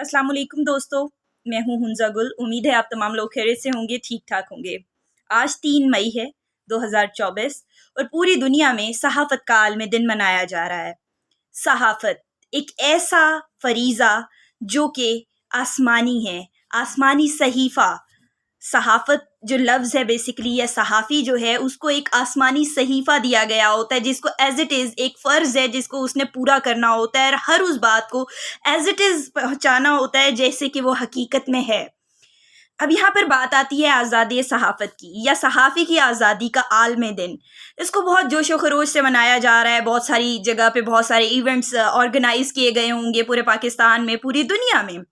अस्सलाम वालेकुम दोस्तों, मैं हूँ हुंजा गुल। उम्मीद है आप तमाम लोग खैरियत से होंगे, ठीक ठाक होंगे। आज 3 मई है 2024 और पूरी दुनिया में सहाफ़त का आलमी दिन मनाया जा रहा है। सहाफ़त एक ऐसा फरीज़ा जो कि आसमानी है, आसमानी सहीफ़ा। सहाफ़त जो लफ्ज़ है बेसिकली, या सहाफ़ी जो है, उसको एक आसमानी सहीफ़ा दिया गया होता है जिसको एज़ इट इज़ एक फ़र्ज़ है जिसको उसने पूरा करना होता है और हर उस बात को एज़ इट इज़ पहुँचाना होता है जैसे कि वो हकीकत में है। अब यहाँ पर बात आती है आज़ादी सहाफ़त की या सहाफ़ी की आज़ादी का आलमी दिन। इसको बहुत जोश व खरोश से मनाया जा रहा है। बहुत सारी जगह पे बहुत सारे इवेंट्स ऑर्गेनाइज़ किए गए होंगे पूरे पाकिस्तान में, पूरी दुनिया में।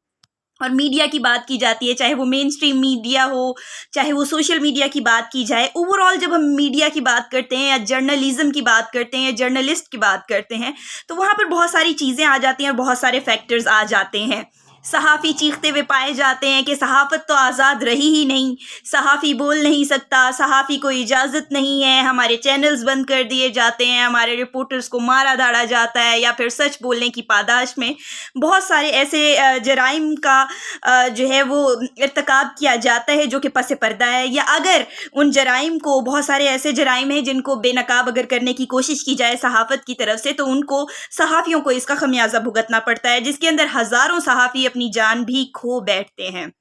और मीडिया की बात की जाती है, चाहे वो मेन स्ट्रीम मीडिया हो, चाहे वो सोशल मीडिया की बात की जाए। ओवरऑल जब हम मीडिया की बात करते हैं या जर्नलिज्म की बात करते हैं या जर्नलिस्ट की बात करते हैं, तो वहाँ पर बहुत सारी चीज़ें आ जाती हैं और बहुत सारे फैक्टर्स आ जाते हैं। सहाफ़ी चीखते हुए पाए जाते हैं कि सहाफ़त तो आज़ाद रही ही नहीं, सहाफ़ी बोल नहीं सकता, सहाफ़ी को इजाज़त नहीं है, हमारे चैनल्स बंद कर दिए जाते हैं, हमारे रिपोर्टर्स को मारा धाड़ा जाता है, या फिर सच बोलने की पादाश में बहुत सारे ऐसे जराइम का जो है वो इर्तिकाब किया जाता है जो कि पस पर्दा है। या अगर उन जराइम को, बहुत सारे ऐसे जराइम हैं जिनको बेनकाब अगर करने की कोशिश की जाए सहाफ़त की तरफ से, तो उनको सहाफ़ियों को इसका खमियाजा भुगतना पड़ता है, जिसके अंदर हज़ारों सहाफ़ी अपनी जान भी खो बैठते हैं।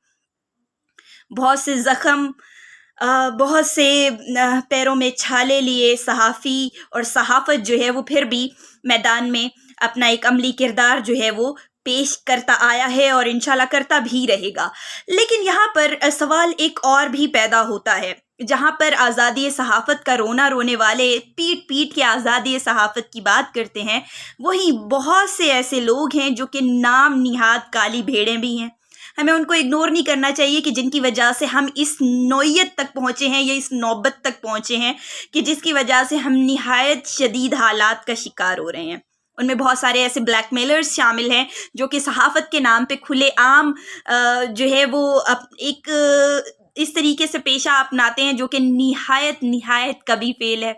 बहुत से ज़ख्म, बहुत से पैरों में छाले लिए सहाफ़ी और सहाफ़त जो है वो फिर भी मैदान में अपना एक अमली किरदार जो है वो पेश करता आया है और इंशाल्लाह करता भी रहेगा। लेकिन यहाँ पर सवाल एक और भी पैदा होता है, जहाँ पर आज़ादी सहाफ़त का रोना रोने वाले पीट पीट के आज़ादी सहाफ़त की बात करते हैं, वहीं बहुत से ऐसे लोग हैं जो कि नाम निहाद काली भेड़ें भी हैं। हमें उनको इग्नोर नहीं करना चाहिए कि जिनकी वजह से हम इस नौयत तक पहुँचे हैं या इस नौबत तक पहुँचे हैं कि जिसकी वजह से हम निहायत शदीद हालात का शिकार हो रहे हैं। उनमें बहुत सारे ऐसे ब्लैकमेलर्स शामिल हैं जो कि सहाफ़त के नाम पे खुले आम जो है वो इस तरीके से पेशा अपनाते हैं जो कि निहायत कभी फेल है।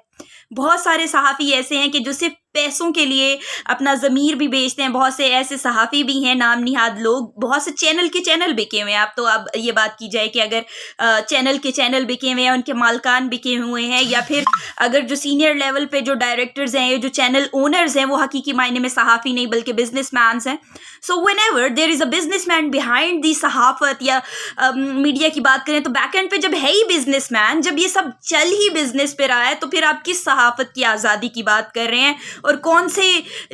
बहुत सारे सहाफ़ी ऐसे हैं कि जो सिर्फ पैसों के लिए अपना ज़मीर भी बेचते हैं। बहुत से ऐसे सहाफ़ी भी हैं नाम निहाद लोग, बहुत से चैनल बिके हुए हैं। अब ये बात की जाए कि अगर चैनल बिके हुए हैं, उनके मालकान बिके हुए हैं, या फिर अगर जो सीनियर लेवल पे जो डायरेक्टर्स हैं, जो चैनल ओनर्स हैं, वो हकीकी मायने में सहाफ़ी नहीं बल्कि बिजनेसमैन्स हैं। So whenever there is a businessman behind the सहाफ़त, या मीडिया की बात करें तो बैक एंड पे जब है ही बिजनेसमैन, जब ये सब चल ही बिजनेस पे रहा है, तो फिर आप किस सहाफ़त की आज़ादी की बात कर रहे हैं और कौन से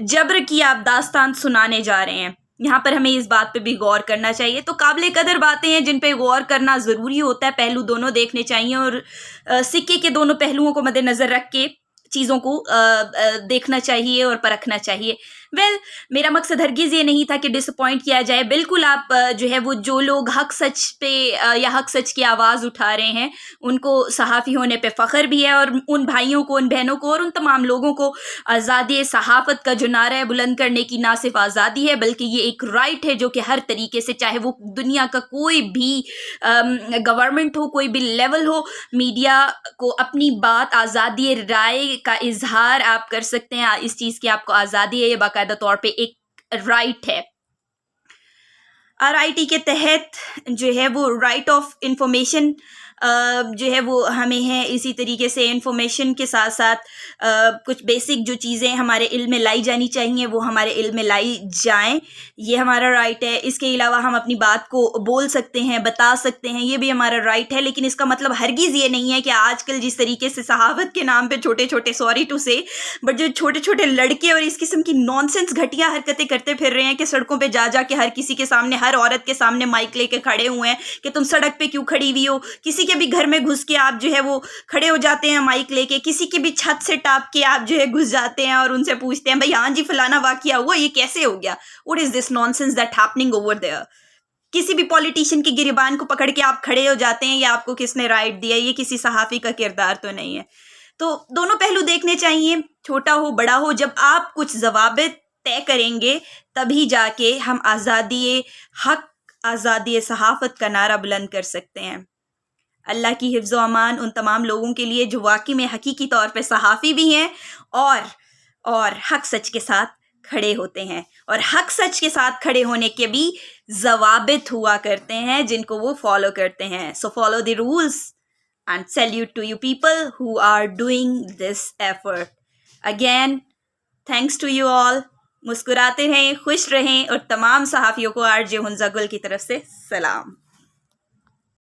जबर की आप दास्तान सुनाने जा रहे हैं? यहाँ पर हमें इस बात पे भी गौर करना चाहिए। तो काबिल कदर बातें हैं जिन पे गौर करना ज़रूरी होता है। पहलू दोनों देखने चाहिए और सिक्के के दोनों पहलुओं को मद्देनज़र रख के चीज़ों को देखना चाहिए और परखना चाहिए। मेरा मकसद हरगिज़ ये नहीं था कि डिसअपॉइंट किया जाए। बिल्कुल आप जो है वो जो लोग हक सच पे या हक सच की आवाज़ उठा रहे हैं, उनको सहाफ़ी होने पे फ़ख्र भी है, और उन भाइयों को, उन बहनों को और उन तमाम लोगों को आज़ादी सहाफ़त का जो नारा है बुलंद करने की ना सिर्फ आज़ादी है बल्कि ये एक राइट है जो कि हर तरीके से, चाहे वो दुनिया का कोई भी गवर्नमेंट हो, कोई भी लेवल हो, मीडिया को अपनी बात, आज़ादी राय का इजहार आप कर सकते हैं। इस चीज़ की आपको आज़ादी है, ये बाकायदा तौर पे एक राइट है। RIT के तहत जो है वो राइट ऑफ इंफॉर्मेशन जो है वो हमें है। इसी तरीके से इंफॉर्मेशन के साथ साथ कुछ बेसिक जो चीज़ें हमारे इल्म में लाई जानी चाहिए वो हमारे इल्म में लाई जाएं, ये हमारा राइट है। इसके अलावा हम अपनी बात को बोल सकते हैं, बता सकते हैं, ये भी हमारा राइट है। लेकिन इसका मतलब हरगिज़ ये नहीं है कि आजकल जिस तरीके से सहाफ़त के नाम पे छोटे छोटे, सॉरी टू से, बट जो छोटे छोटे लड़के और इस किस्म की नॉनसेंस घटिया हरकतें करते फिर रहे हैं कि सड़कों पर जा के हर किसी के सामने, हर औरत के सामने माइक लेके खड़े हुए हैं कि तुम सड़क पे क्यों खड़ी हुई हो। किसी के भी घर में घुस के आप जो है वो खड़े हो जाते हैं माइक लेके, किसी की भी छत से टाप के आप जो है घुस जाते हैं और उनसे पूछते हैं भाई हाँ जी फलाना वाकया हुआ, ये कैसे हो गया, what is this nonsense that happening over there. किसी भी पॉलिटिशियन की गिरबान को पकड़ के आप खड़े हो जाते हैं, या आपको किसने राइट दिया, ये किसी सहाफ़ी का किरदार तो नहीं है। तो दोनों पहलू देखने चाहिए, छोटा हो बड़ा हो। जब आप कुछ ज़वाबित तय करेंगे तभी जाके हम आज़ादी हक, आज़ादी सहाफ़त का नारा बुलंद कर सकते हैं। अल्लाह की हिफ्ज़ व अमान उन तमाम लोगों के लिए जो वाकई में हकीकी तौर पे सहाफ़ी भी हैं और हक सच के साथ کھڑے ہوتے ہیں اور حق سچ کے ساتھ کھڑے ہونے کے بھی ضوابط ہوا کرتے ہیں جن کو وہ فالو کرتے ہیں. So follow the rules and salute to you people who are doing this effort. Again thanks to you all. مسکراتے رہیں، خوش رہیں، اور تمام صحافیوں کو RJ حنزہ گل کی طرف سے سلام.